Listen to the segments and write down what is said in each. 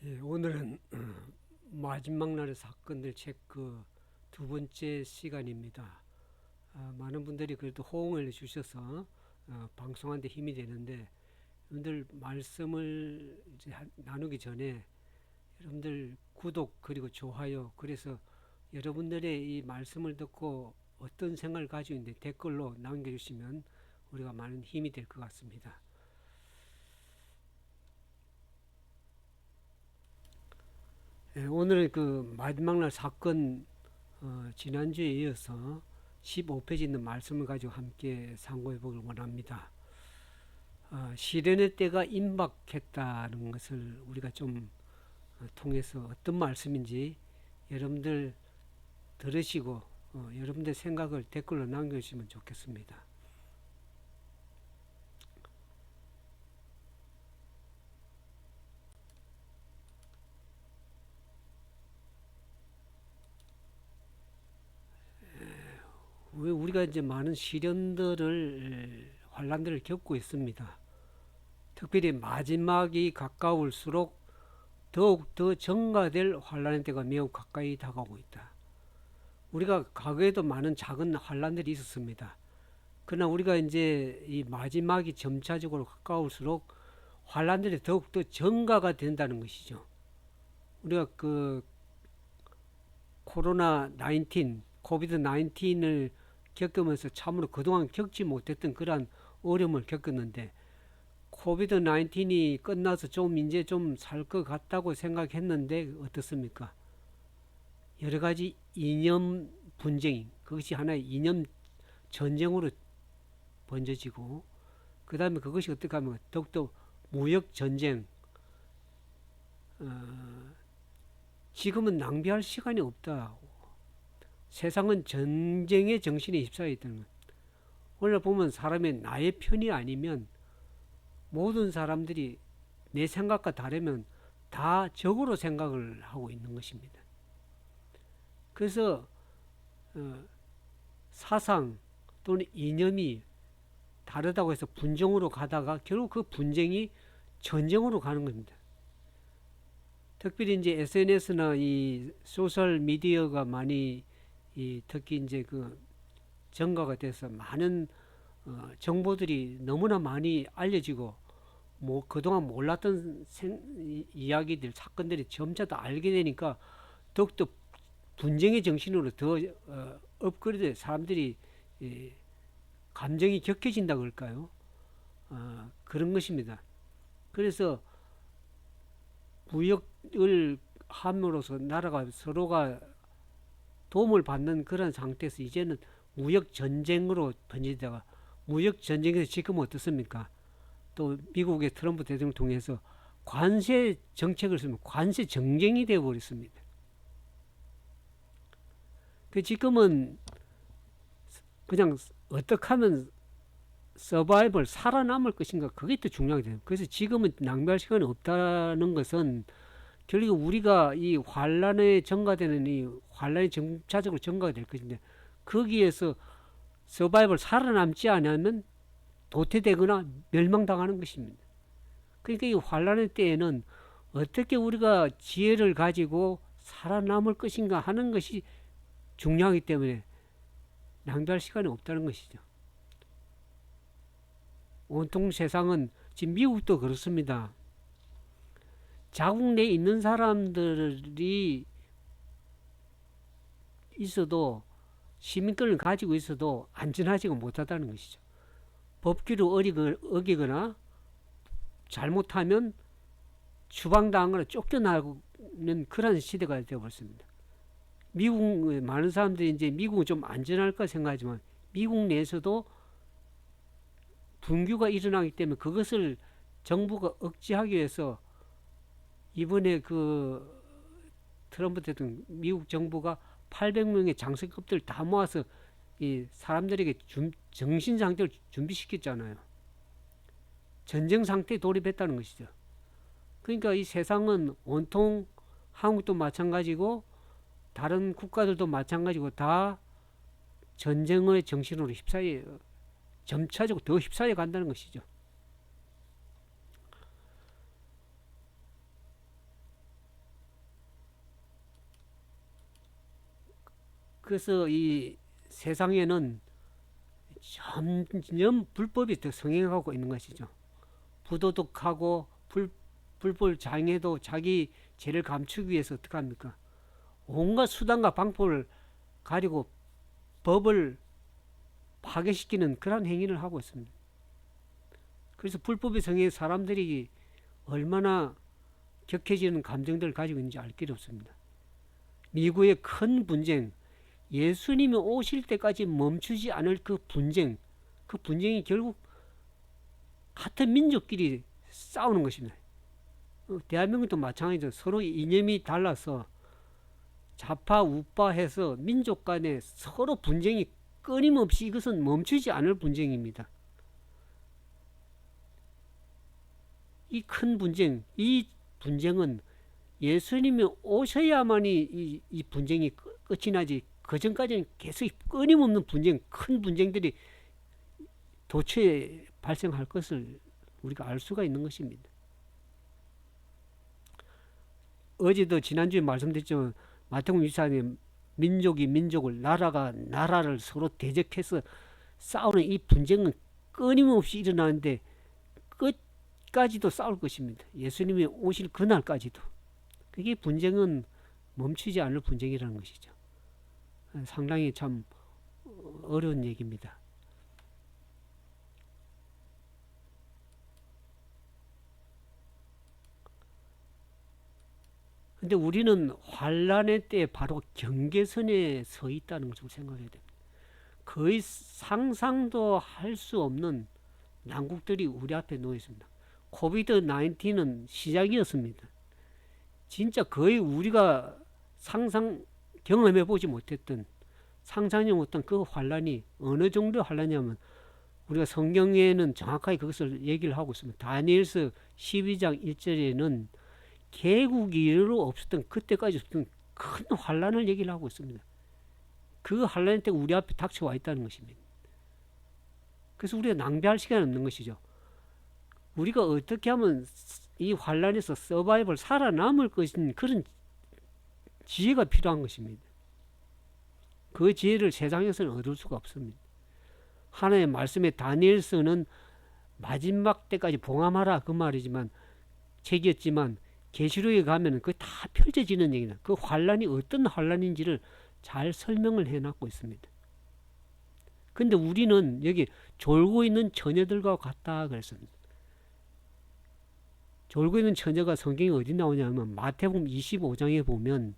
예, 오늘은 마지막 날의 사건들 책 그 두 번째 시간입니다. 많은 분들이 그래도 호응을 해주셔서 방송하는데 힘이 되는데, 여러분들 말씀을 이제 나누기 전에 여러분들 구독 그리고 좋아요, 그래서 여러분들의 이 말씀을 듣고 어떤 생각을 가지고 있는데 댓글로 남겨주시면 우리가 많은 힘이 될 것 같습니다. 예, 오늘은 그 마지막 날 사건, 지난주에 이어서 15페이지 있는 말씀을 가지고 함께 상고해 보길 원합니다. 시련의 때가 임박했다는 것을 우리가 좀 통해서 어떤 말씀인지 여러분들 들으시고 여러분들 생각을 댓글로 남겨주시면 좋겠습니다. 왜 우리가 이제 많은 시련들을 환란들을 겪고 있습니다. 특별히 마지막이 가까울수록 더욱 더 증가될 환란의 때가 매우 가까이 다가오고 있다. 우리가 과거에도 많은 작은 환란들이 있었습니다. 그러나 우리가 이제 이 마지막이 점차적으로 가까울수록 환란들이 더욱더 증가가 된다는 것이죠. 우리가 그 코로나 19, 코비드 19을 겪으면서 참으로 그동안 겪지 못했던 그러한 어려움을 겪었는데, 코비드 19이 끝나서 좀 이제 좀 살 것 같다고 생각했는데 어떻습니까? 여러 가지 이념 분쟁이, 그것이 하나의 이념 전쟁으로 번져지고, 그 다음에 그것이 어떻게 하면 더욱더 무역 전쟁, 지금은 낭비할 시간이 없다. 세상은 전쟁의 정신에 휩싸여 있다는 것. 오늘 보면 사람의 나의 편이 아니면 모든 사람들이 내 생각과 다르면 다 적으로 생각을 하고 있는 것입니다. 그래서 사상 또는 이념이 다르다고 해서 분쟁으로 가다가 결국 그 분쟁이 전쟁으로 가는 겁니다. 특별히 이제 SNS나 이 소셜 미디어가 많이 특히 이제 그 증가가 돼서 많은 정보들이 너무나 많이 알려지고, 뭐 그동안 몰랐던 이야기들, 사건들이 점차 더 알게 되니까 더욱더 분쟁의 정신으로 더 업그레이드, 사람들이 감정이 격해진다 그럴까요? 그런 것입니다. 그래서 무역을 함으로써 나라가 서로가 도움을 받는 그런 상태에서 이제는 무역 전쟁으로 번지다가, 무역 전쟁에서 지금 어떻습니까? 또 미국의 트럼프 대통령을 통해서 관세 정책을 쓰면 관세 정쟁이 되어 버렸습니다. 그 지금은 그냥 어떻게 하면 서바이벌 살아남을 것인가, 그게 더 중요하게 돼요. 그래서 지금은 낭비할 시간이 없다는 것은 결국 우리가 이 환란에 증가되는, 이 환란이 점차적으로 증가가 될 것인데, 거기에서 서바이벌 살아남지 않으면 도태되거나 멸망당하는 것입니다. 그러니까 이 환란의 때에는 어떻게 우리가 지혜를 가지고 살아남을 것인가 하는 것이 중요하기 때문에 낭비할 시간이 없다는 것이죠. 온통 세상은, 지금 미국도 그렇습니다. 자국 내에 있는 사람들이 있어도, 시민권을 가지고 있어도 안전하지가 못하다는 것이죠. 법규를 어기거나 잘못하면 추방당하거나 쫓겨나는 그런 시대가 되어버렸습니다. 미국 많은 사람들이 이제 미국은 좀 안전할까 생각하지만 미국 내에서도 분규가 일어나기 때문에 그것을 정부가 억제하기 위해서 이번에 그 트럼프 대통령, 미국 정부가 800명의 장성급들 다 모아서 이 사람들에게 정신 상태를 준비시켰잖아요. 전쟁 상태에 돌입했다는 것이죠. 그러니까 이 세상은 온통, 한국도 마찬가지고 다른 국가들도 마찬가지고 다 전쟁의 정신으로 휩싸여, 점차적으로 더 휩싸여 간다는 것이죠. 그래서 이 세상에는 점점 불법이 더 성행하고 있는 것이죠. 부도덕하고 불법 장애도 자기 죄를 감추기 위해서 어떻게 합니까? 온갖 수단과 방법을 가리고 법을 파괴시키는 그런 행위를 하고 있습니다. 그래서 불법의 성에 사람들이 얼마나 격해지는 감정들을 가지고 있는지 알 길이 없습니다. 미국의 큰 분쟁, 예수님이 오실 때까지 멈추지 않을 그 분쟁이 결국 같은 민족끼리 싸우는 것입니다. 대한민국도 마찬가지죠. 서로 이념이 달라서 좌파 우파 해서 민족 간에 서로 분쟁이 끊임없이, 이것은 멈추지 않을 분쟁입니다. 이 큰 분쟁, 이 분쟁은 예수님이 오셔야만이 이 분쟁이 끝이 나지, 그 전까지는 계속 끊임없는 분쟁, 큰 분쟁들이 도처에 발생할 것을 우리가 알 수가 있는 것입니다. 어제도 지난주에 말씀드렸지만 마태복음 24장에 민족이 민족을, 나라가 나라를 서로 대적해서 싸우는 이 분쟁은 끊임없이 일어나는데 끝까지도 싸울 것입니다. 예수님이 오실 그날까지도. 그게 분쟁은 멈추지 않을 분쟁이라는 것이죠. 상당히 참 어려운 얘기입니다. 근데 우리는 환란의 때 바로 경계선에 서 있다는 것을 생각해야 됩니다. 거의 상상도 할 수 없는 난국들이 우리 앞에 놓여 있습니다. 코비드 19은 시작이었습니다. 진짜 거의 우리가 경험해 보지 못했던, 상상해 못한 그 환란이 어느 정도의 환란이냐면, 우리가 성경에는 정확하게 그것을 얘기를 하고 있습니다. 다니엘서 12장 1절에는 개국 이후로 없었던, 그때까지 없었던 큰 환란을 얘기를 하고 있습니다. 그 환란 때 우리 앞에 닥쳐와 있다는 것입니다. 그래서 우리가 낭비할 시간이 없는 것이죠. 우리가 어떻게 하면 이 환란에서 서바이벌, 살아남을 것인 그런 지혜가 필요한 것입니다. 그 지혜를 세상에서는 얻을 수가 없습니다. 하나님의 말씀에 다니엘서는 마지막 때까지 봉함하라 그 말이지만, 책이었지만 계시록에 가면 그게 다 펼쳐지는 얘기다. 그 환란이 어떤 환란인지를 잘 설명을 해놨고 있습니다. 근데 우리는 여기 졸고 있는 처녀들과 같다 그랬습니다. 졸고 있는 처녀가 성경에 어디 나오냐면 마태복음 25장에 보면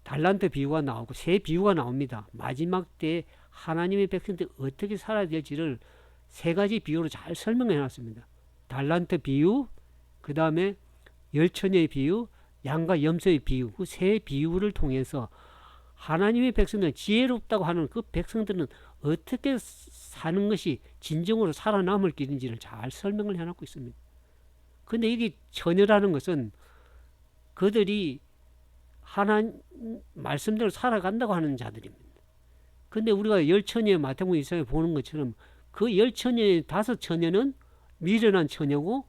달란트 비유가 나오고 새 비유가 나옵니다. 마지막 때 하나님의 백성들이 어떻게 살아야 될지를 세 가지 비유로 잘 설명해 놨습니다. 달란트 비유, 그 다음에 열처녀의 비유, 양과 염소의 비유, 그 세 비유를 통해서 하나님의 백성들은 지혜롭다고 하는 그 백성들은 어떻게 사는 것이 진정으로 살아남을 길인지를 잘 설명을 해놓고 있습니다. 근데 이게 처녀라는 것은 그들이 하나님 말씀대로 살아간다고 하는 자들입니다. 근데 우리가 열처녀의 마태복음 1장에 보는 것처럼 그 열처녀의 5처녀는 미련한 처녀고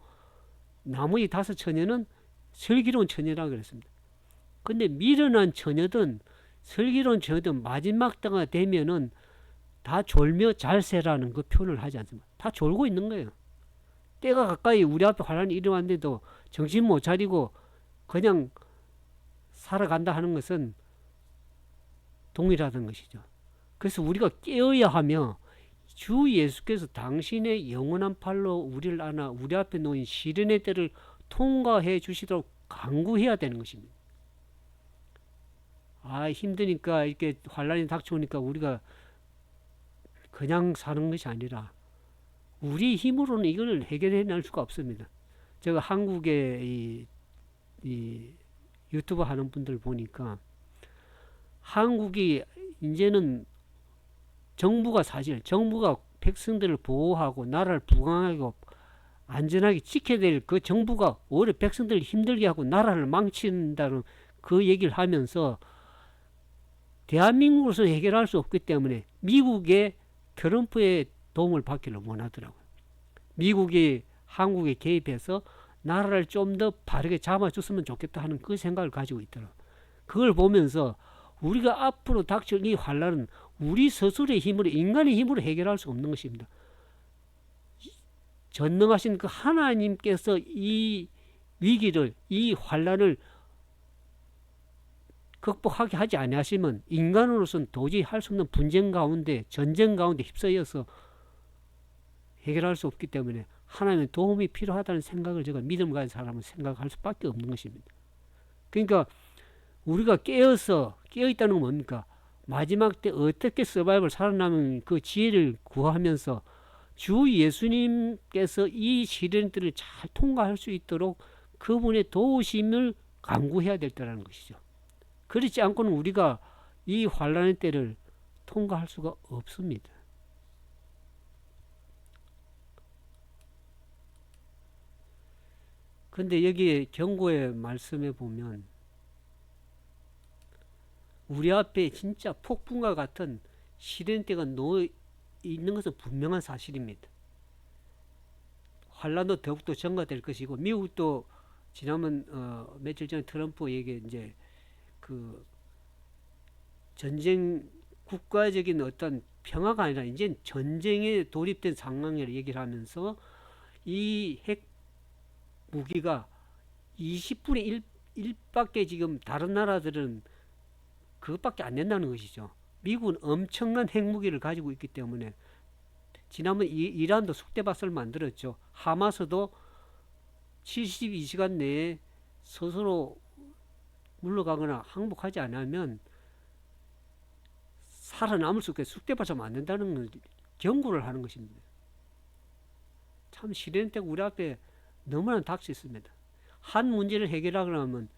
나머지 5처녀는 슬기로운 처녀라고 그랬습니다. 근데 미련한 처녀든 슬기로운 처녀든 마지막 때가 되면은 다 졸며 잘세라는 그 표현을 하지 않습니다. 다 졸고 있는 거예요. 때가 가까이 우리 앞에 환란이 일어났는데도 정신 못 차리고 그냥 살아간다 하는 것은 동일하다는 것이죠. 그래서 우리가 깨어야 하며 주 예수께서 당신의 영원한 팔로 우리를 안아 우리 앞에 놓인 시련의 때를 통과해 주시도록 간구해야 되는 것입니다. 힘드니까 이렇게 환란이 닥쳐오니까 우리가 그냥 사는 것이 아니라 우리 힘으로는 이걸 해결해 낼 수가 없습니다. 제가 한국에 이 유튜브 하는 분들 보니까 한국이 이제는 정부가 백성들을 보호하고 나라를 부강하고 안전하게 지켜야 될 그 정부가 오히려 백성들을 힘들게 하고 나라를 망친다는 그 얘기를 하면서 대한민국으로서 해결할 수 없기 때문에 미국의 트럼프의 도움을 받기를 원하더라고요. 미국이 한국에 개입해서 나라를 좀 더 바르게 잡아줬으면 좋겠다 하는 그 생각을 가지고 있더라고요. 그걸 보면서 우리가 앞으로 닥칠 이 환란은 우리 스스로의 힘으로, 인간의 힘으로 해결할 수 없는 것입니다. 전능하신 그 하나님께서 이 위기를, 이 환란을 극복하게 하지 아니하시면 인간으로서는 도저히 할 수 없는 분쟁 가운데, 전쟁 가운데 휩싸여서 해결할 수 없기 때문에 하나님의 도움이 필요하다는 생각을 제가 믿음 가진 사람은 생각할 수밖에 없는 것입니다. 그러니까 우리가 깨어있다는 건 뭡니까? 마지막 때 어떻게 서바이벌 살아남은 그 지혜를 구하면서 주 예수님께서 이 시련들을 잘 통과할 수 있도록 그분의 도우심을 간구해야 될 때라는 것이죠. 그렇지 않고는 우리가 이 환란의 때를 통과할 수가 없습니다. 근데 여기에 경고의 말씀에 보면 우리 앞에 진짜 폭풍과 같은 시련대가 놓여 있는 것은 분명한 사실입니다. 환란도 더욱더 증가될 것이고, 미국도 지난번 며칠 전에 트럼프 얘기 이제 그 전쟁, 국가적인 어떤 평화가 아니라 이제 전쟁에 돌입된 상황을 얘기를 하면서 이 핵 무기가 20분의 1밖에 지금 다른 나라들은 그것밖에 안 된다는 것이죠. 미국은 엄청난 핵무기를 가지고 있기 때문에 지난번 이란도 숙대밭을 만들었죠. 하마스도 72시간 내에 스스로 물러가거나 항복하지 않으면 살아남을 수 없게 숙대밭을 만든다는 경고를 하는 것입니다. 참 시련대가 우리 앞에 너무나 닥쳐 있습니다. 한 문제를 해결하려고 하면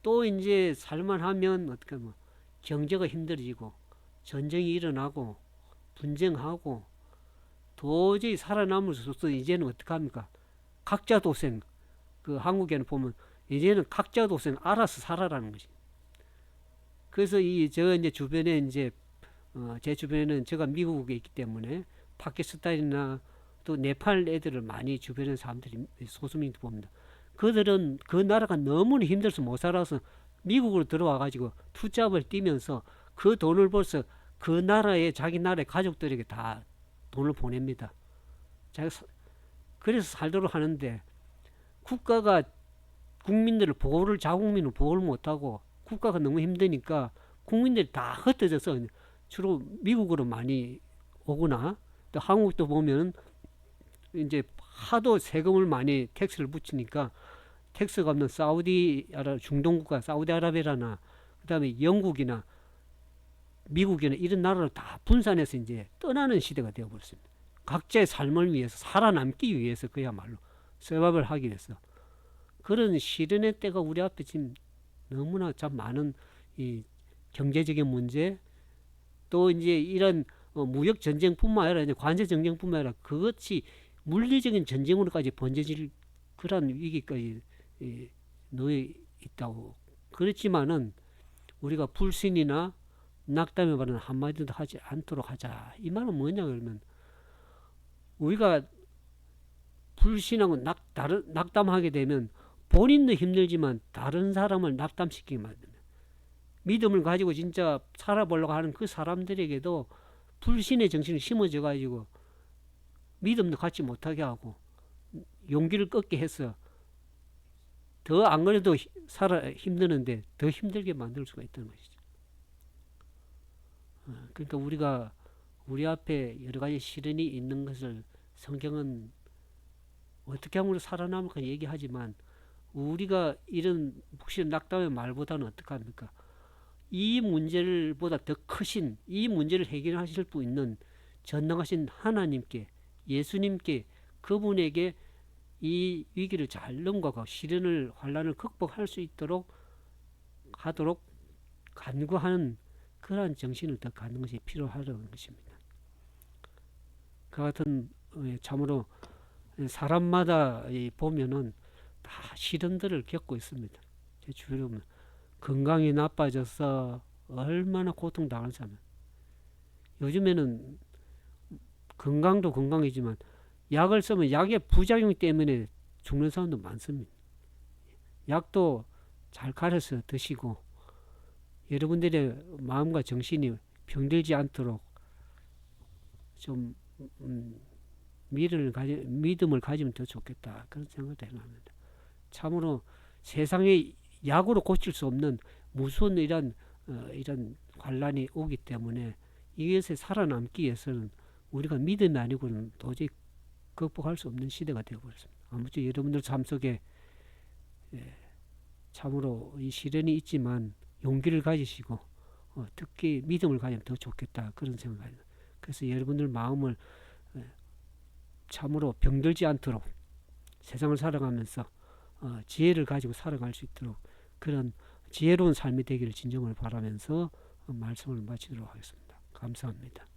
또 이제 살만하면 어떻게 하면 경제가 힘들어지고 전쟁이 일어나고 분쟁하고 도저히 살아남을 수 없어. 이제는 어떻게 합니까? 각자 도생. 그 한국에는 보면 이제는 각자 도생 알아서 살아라는 거지. 그래서 저 이제 주변에 이제 제 주변에는 제가 미국에 있기 때문에 파키스탄이나 또 네팔 애들을 많이 주변에 사람들이 소수민들 봅니다. 그들은 그 나라가 너무나 힘들어서 못 살아서 미국으로 들어와 가지고 투잡을 뛰면서 그 돈을 벌써 그 나라에 자기 나라의 가족들에게 다 돈을 보냅니다. 그래서 살도록 하는데 국가가 국민들을 보호를, 자국민을 보호를 못하고 국가가 너무 힘드니까 국민들이 다 흩어져서 주로 미국으로 많이 오거나, 또 한국도 보면 이제 하도 세금을 많이 텍스를 붙이니까 텍스가 없는 중동국가 사우디아라비아나 그다음에 영국이나 미국이나 이런 나라를 다 분산해서 이제 떠나는 시대가 되어버렸습니다. 각자의 삶을 위해서, 살아남기 위해서, 그야말로 서바이벌 하기 위해서. 그런 시련의 때가 우리 앞에 지금 너무나 참 많은 이 경제적인 문제, 또 이제 이런 무역 전쟁뿐만 아니라 이제 관세 전쟁뿐만 아니라 그것이 물리적인 전쟁으로까지 번져질 그런 위기까지 놓여 있다고. 그렇지만은 우리가 불신이나 낙담의 말은 한마디도 하지 않도록 하자. 이 말은 뭐냐 그러면 우리가 불신하고 낙담하게 되면 본인도 힘들지만 다른 사람을 낙담시키게 만듭니다. 믿음을 가지고 진짜 살아보려고 하는 그 사람들에게도 불신의 정신을 심어져 가지고 믿음도 갖지 못하게 하고 용기를 꺾게 해서 더 안 그래도 힘드는데 더 힘들게 만들 수가 있다는 것이죠. 그러니까 우리가 우리 앞에 여러 가지 시련이 있는 것을 성경은 어떻게 하면 살아남을까 얘기하지만 우리가 이런 혹시 낙담의 말보다는 어떻게 합니까? 이 문제를 보다 더 크신, 이 문제를 해결하실 수 있는 전능하신 하나님께, 예수님께, 그분에게 이 위기를 잘 넘어가고 시련을, 환란을 극복할 수 있도록 하도록 간구하는 그러한 정신을 더 갖는 것이 필요하다는 것입니다. 그 같은 참으로 사람마다 보면은 다 시련들을 겪고 있습니다. 제 주변에 보면 건강이 나빠져서 얼마나 고통당하는 사람. 요즘에는 건강도 건강이지만 약을 쓰면 약의 부작용 때문에 죽는 사람도 많습니다. 약도 잘 가려서 드시고 여러분들의 마음과 정신이 병들지 않도록 좀 믿음을 가지면 더 좋겠다. 그런 생각도 해봅니다. 참으로 세상에 약으로 고칠 수 없는 무서운 이런 환란이 오기 때문에 이것에 살아남기 위해서는 우리가 믿음이 아니고는 도저히 극복할 수 없는 시대가 되어버렸습니다. 아무쪼 여러분들 삶 속에 참으로 이 시련이 있지만 용기를 가지시고 특히 믿음을 가지면 더 좋겠다. 그런 생각입니다. 그래서 여러분들 마음을 참으로 병들지 않도록 세상을 살아가면서 지혜를 가지고 살아갈 수 있도록 그런 지혜로운 삶이 되기를 진정으로 바라면서 말씀을 마치도록 하겠습니다. 감사합니다.